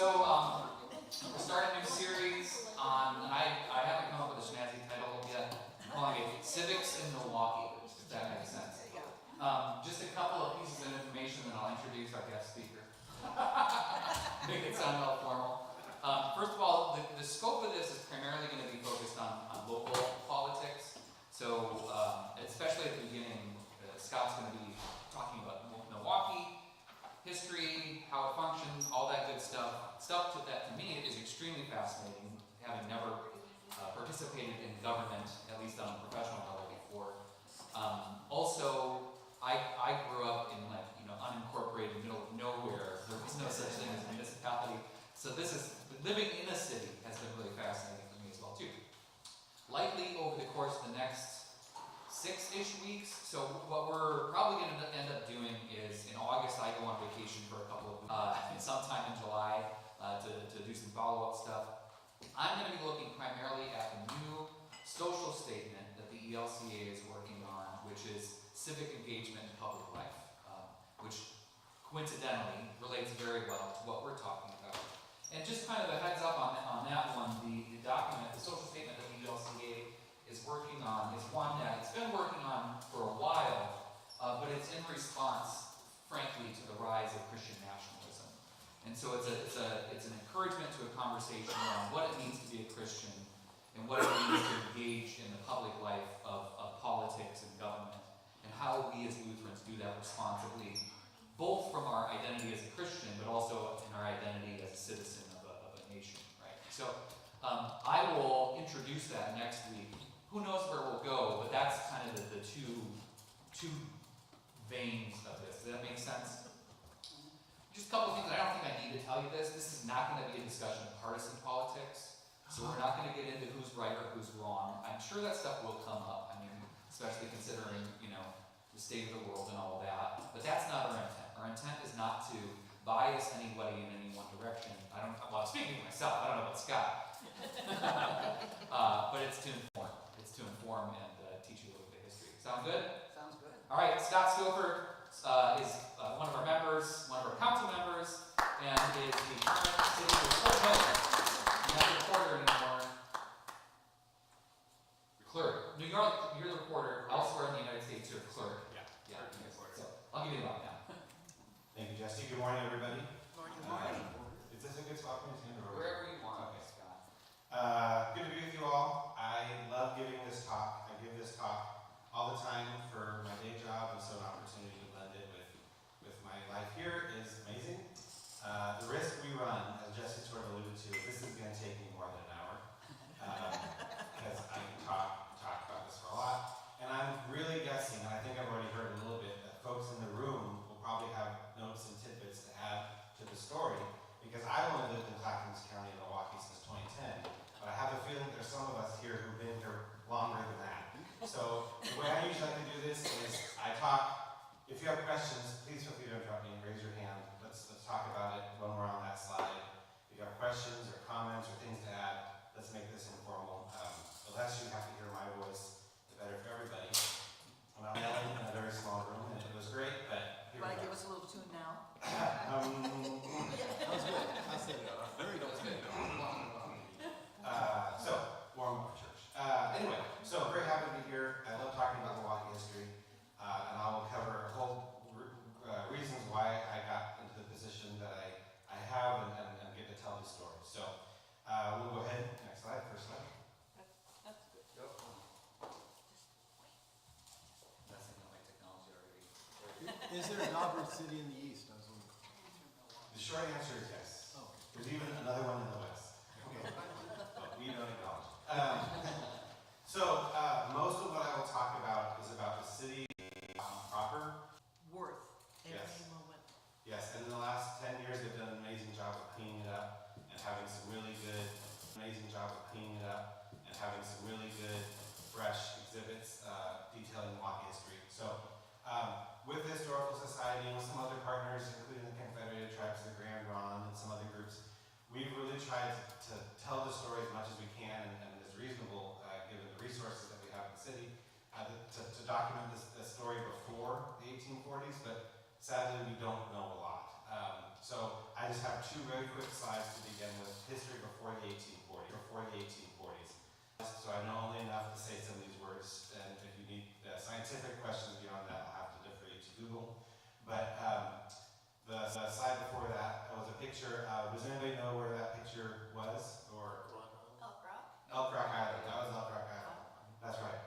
We're starting a new series on, and I haven't come up with a snazzy title yet. I'm calling it Civics in Milwaukie, if that makes sense. Just a couple of pieces of information, then I'll introduce our guest speaker. Make it sound all formal. First of all, the scope of this is primarily going to be focused on local politics. So, especially at the beginning, Scott's going to be talking about Milwaukie, history, how it functions, all that good stuff. Stuff that to me is extremely fascinating, having never participated in government, at least on a professional level before. Also, I grew up in unincorporated middle of nowhere. There was no such thing as a municipality. So living in a city has been really fascinating for me as well too. Likely over the course of the next 6-ish weeks. So what we're probably going to end up doing is in August I go on vacation for a couple of weeks, sometime in July to do some follow-up stuff. I'm going to be looking primarily at the new social statement that the ELCA is working on, which is civic engagement in public life, which coincidentally relates very well to what we're talking about. And just kind of a heads up on that one, the document, the social statement that the ELCA is working on is one that it's been working on for a while, but it's in response, frankly, to the rise of Christian nationalism. And so it's an encouragement to a conversation around what it means to be a Christian and what it means to engage in the public life of politics and government, and how we as Lutherans do that responsibly, both from our identity as a Christian, but also in our identity as a citizen of a nation, right? So I will introduce that next week. Who knows where we'll go, but that's kind of the two veins of this. Does that make sense? Just a couple of things. I don't think I need to tell you this. This is not going to be a discussion of partisan politics. So we're not going to get into who's right or who's wrong. I'm sure that stuff will come up. I mean, especially considering, the state of the world and all of that. But that's not our intent. Our intent is not to bias anybody in any one direction. I'm speaking for myself. I don't know about Scott. But it's to inform. It's to inform and teach you a little bit of history. Sound good? Sounds good. All right. Scott Stover is one of our members, one of our council members, and is the current city reporter. Not the reporter anymore. Clerk. No, you're the reporter. Elsewhere in the United States, you're a clerk. Yeah. So I'll give you the line now. Thank you, Jesse. Good morning, everybody. Morning. Morning. Is this a good spot for me to stand over? Wherever you want. Okay. Scott. Good to be with you all. I love giving this talk. I give this talk all the time for my day job, and so an opportunity to blend it with my life here is amazing. The risk we run, as Jesse sort of alluded to, is this is going to take me more than an hour because I can talk about this for a lot. And I'm really guessing, and I think I've already heard a little bit, that folks in the room will probably have notes and tidbits to add to the story, because I've only lived in Clackamas County, Milwaukee since 2010, but I have a feeling there's some of us here who've been here longer than that. So the way I usually like to do this is I talk. If you have questions, please feel free to interrupt me and raise your hand. Let's talk about it when we're on that slide. If you have questions or comments or things to add, let's make this informal. The less you have to hear my voice, the better for everybody. I'm out yelling in a very small room, and it was great, but here You want to we give go. us a little tune now? Um, That was good. I said very good. So, warm up church. Anyway, so very happy to be here. I love talking about Milwaukee history, and I will cover a whole reasons why I got into the position that I have and get to tell this story. So, we'll go ahead. Next slide, first slide. That's good. That's in my technology already. Is there an Auburn City in the east? I was wondering. The short answer is yes. Oh. There's even another one in the west. Okay. But we don't acknowledge. Most of what I will talk about is about the city proper. Worth every Yes. moment. Yes, and in the last 10 years, they've done an amazing job of cleaning it up and having some really good, fresh exhibits detailing Milwaukee history. So, with the Historical Society and with some other partners, including the Confederated Tribes, the Grand Ron, and some other groups, we've really tried to tell the story as much as we can and as reasonable, given the resources that we have in the city, to document this story before the 1840s, but sadly we don't know a lot. So I I just have two very quick slides to begin with. History before the 1840s. So I know only enough to say some of these words, and if you need scientific questions beyond that, I'll have to defer you to Google. But the slide before that was a picture. Does anybody know where that picture was? Or Elk Rock Island. That was Elk Rock Island. That's right.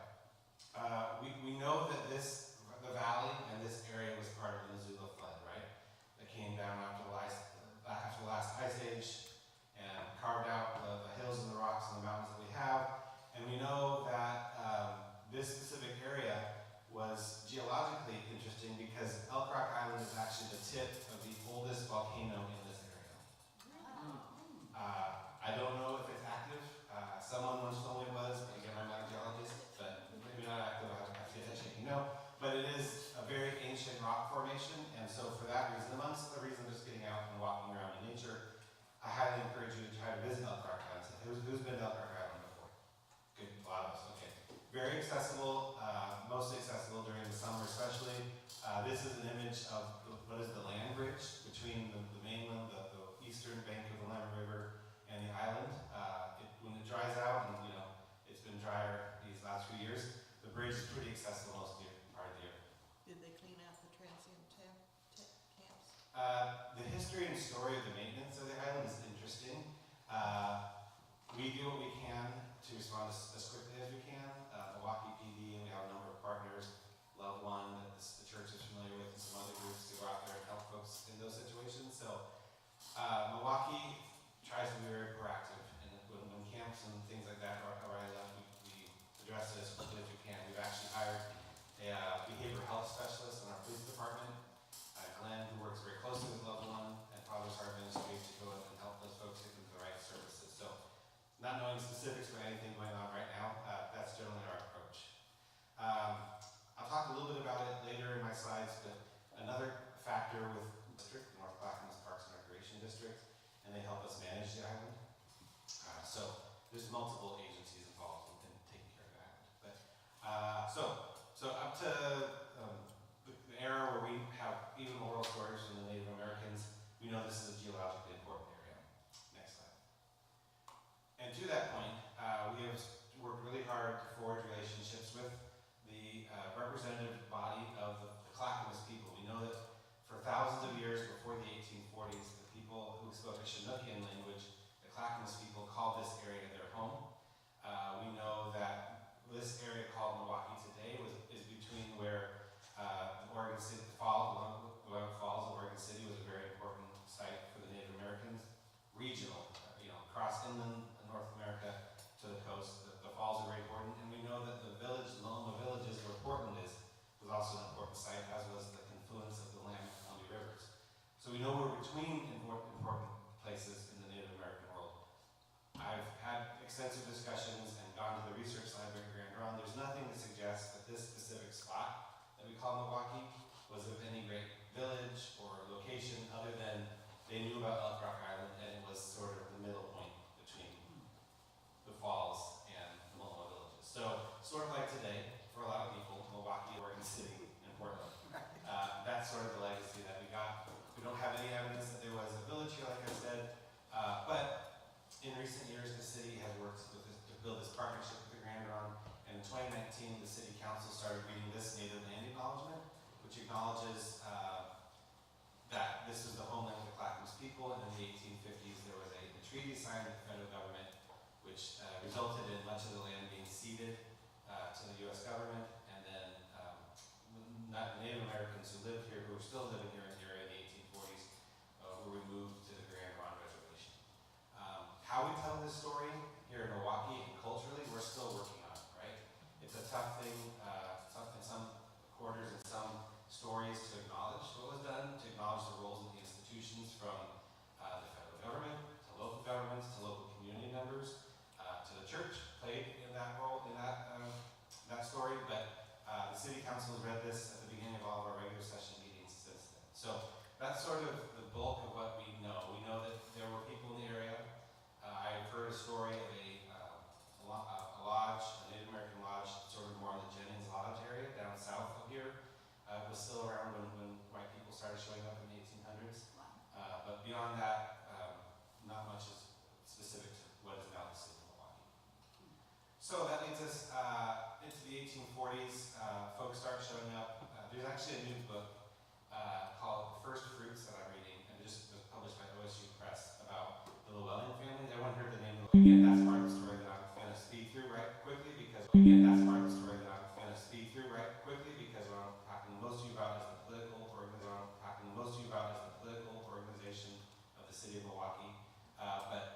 We know that the valley and this area was part of the Missoula flood, right? That came down after the last ice age and carved out the hills and the rocks and the mountains that we have. And we know that this specific area was geologically interesting because Elk Rock Island is actually the tip of the oldest volcano in this area. I don't know if it's active. Someone once told me it was, but again, I'm not a geologist, but maybe not active. I have to check, But it is a very ancient rock formation, and so for that reason, amongst the reasons just getting out and walking around in nature, I highly encourage you to try to visit Elk Rock Island. Who's been to Elk Rock Island before? Good, a lot of us, okay. Very accessible, mostly accessible during the summer especially. This is an image of what is the land bridge between the mainland, the eastern bank of the Lemon River, and the island. When it dries out, and it's been drier these last few years, the bridge is pretty accessible most of the part of the year. Did they clean out the transient camps? The history and story of the maintenance of the island is interesting. We do what we can to respond as quickly as we can. Milwaukie PD, and we have a number of partners, Love One, that the church is familiar with, and some other groups to go out there and help folks in those situations. So Milwaukie tries to be very proactive, and when camps and things like that are rise up, we address it as quickly as we can. We've actually hired a behavioral health specialist in our police department, Glenn, who works very closely with Love One and Father's Heart Ministry to go and help those folks get them the right services. So, not knowing specifics for anything going on right now, that's generally our approach. I'll talk a little bit about it later in my slides, but another factor with the district, the North Clackamas Parks and Recreation District, and they help us manage the island. So there's multiple agencies involved in taking care of the island. But so up to the era where we have even oral stories from the Native Americans, we know this is a geologically important area. Next slide. And to that point, we have worked really hard to forge relationships with the representative body of the Clackamas people. We know that for thousands of years before the 1840s, the people who spoke a Chinookian language, the Clackamas people, called this area their home. We know that this area called Milwaukie today is between where the Oregon City Falls, of Oregon City, was a very important site for the Native Americans. Regional, across inland North America to the coast, the falls are very important, and we know that the village, Loma Villages, where Portland is, was also an important site, as was the confluence of the Willamette and Columbia rivers. So we know we're between important places in the Native American world. I've had extensive discussions and gone to the research library in Grand Ronde. There's nothing to suggest that this specific spot that we call Milwaukie was of any great village or location other than they knew about Elk Rock Island, and it was sort of the middle point between the falls and the Loma Villages. So sort of like today, for a lot of people, Milwaukie, Oregon City, and Portland. That's sort of the legacy that we got. We don't have any evidence that there was a village here, like I said, but in recent years, the city has worked to build this partnership with the Grand Ronde, and in 2019, the city council started reading this native land acknowledgement, which acknowledges that this is the homeland of the Clackamas people, and in the 1850s, there was a treaty signed with the federal government, which resulted in much of the land being ceded to the U.S. government, and then Native Americans who lived here, who were still living here in the area in the 1840s, were removed to the Grand Ronde Reservation. How we tell this story here in Milwaukie and culturally, we're still working on it, right? It's a tough thing, in some quarters and some stories to acknowledge what was done, to acknowledge the roles of the institutions from the federal government, to local governments, to local community members, to the church played in that role, in that story, but the city council has read this at the beginning of all of our regular session meetings since then. So that's sort of the bulk of what we know. We know that there were people in the area. I've heard a story of a lodge, a Native American lodge, sort of more in the Jennings Lodge area down south of here. It was still around when white people started showing up in the 1800s. but beyond that, not much is specific to what is now the city of Milwaukee. So that leads us into the 1840s. Folks start showing up. There's actually a new book